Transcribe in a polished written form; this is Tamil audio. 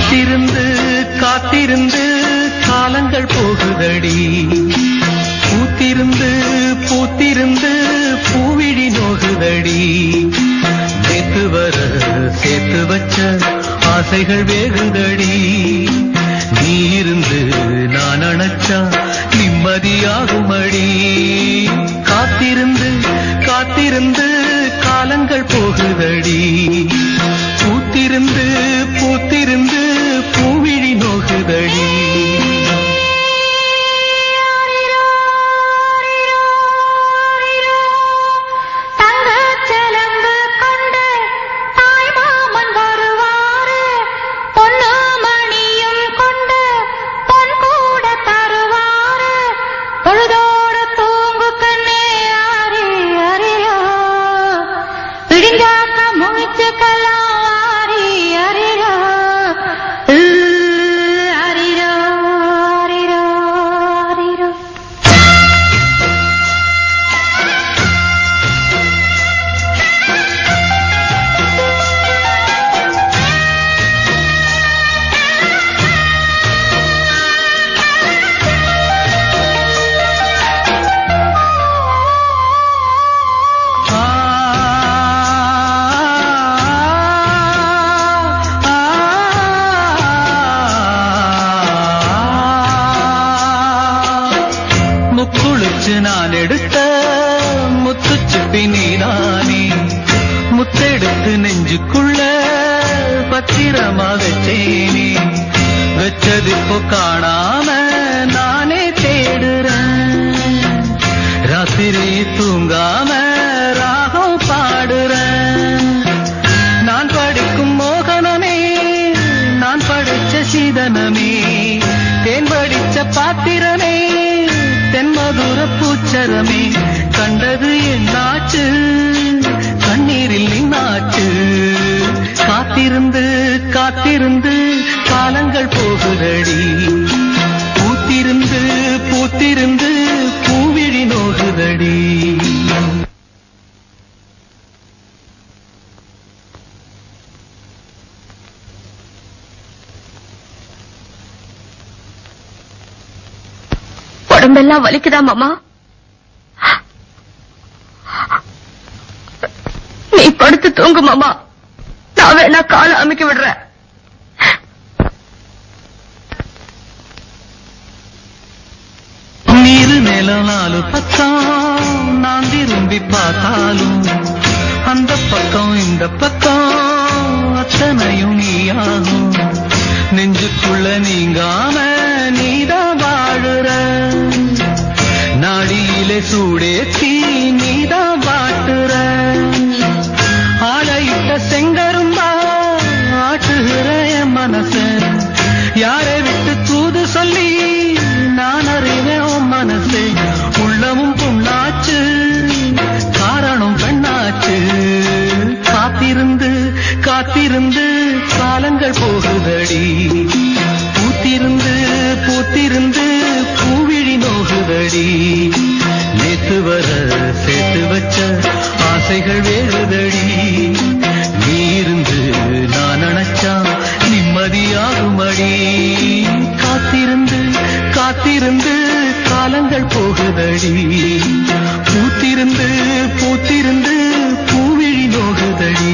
காத்திருந்து காத்திருந்து காலங்கள் போகுதடி, பூத்திருந்து பூத்திருந்து பூவிழி நோகுதடி. நேத்து வர சேர்த்து வச்ச ஆசைகள் வேகுதடி, நீ இருந்து நான் அணைச்சா நிம்மதியாகுமடி. காத்திருந்து காத்திருந்து காலங்கள் போகுதடி, பூத்திருந்து பூத்திருந்து பூவிழி நோகுதடி. நான் எடுத்த முத்துச்சிப்பி நீதானே, முத்தெடுத்து நெஞ்சுக்குள்ள பத்திரமா வச்சேனே. வச்சது இப்போ காணாம நானே தேடுறேன், ராத்திரி தூங்காம ராகம் பாடுறேன். நான் படிக்கும் மோகனமே, நான் படிச்ச சீதனமே, தேன் படிச்ச பாத்திரமே, தென்மதுர பூச்சரமே. கண்டது என்னாச்சு, கண்ணீரில் நின்னாச்சு. காத்திருந்து காத்திருந்து காலங்கள் போகுதடி, பூத்திருந்து பூத்திருந்து பூவிழி நோகுதடி. உடம்பெல்லாம் வலிக்குதா மாமா? நீ படுத்து தூங்கு மாமா, நான் வேணா காலை அமைக்க விடுறேன். நீரு நிலம் நாலு பக்கம் நான் திரும்பி பார்த்தாலும், அந்த பக்கம் இந்த பக்கம் அத்தனையும் நீயாகும். நெஞ்சுக்குள்ள நீங்காம நீதான் வாழுற, நாடியிலே சூடேத்தி நீதான் வாட்டுற. ஆளையிட்ட செங்கரும்பா ஆட்டுகிற என் மனச, யாரை விட்டு தூது சொல்லி நான் அறிவேன் உன் மனசே. உள்ளமும் புண்ணாச்சு, காரணம் பெண்ணாச்சு. காத்திருந்து காத்திருந்து காலங்கள் போகுதடி, பூத்திருந்து பூத்திருந்து பூவிழி நோகுதடி. நேத்து வர சேர்த்து வச்ச ஆசைகள் வேறுதடி, நீ இருந்து நான் அணைச்சா நிம்மதியாகுமடி. காத்திருந்து காத்திருந்து காலங்கள் போகுதடி, பூத்திருந்து பூத்திருந்து பூவிழி நோகுதடி.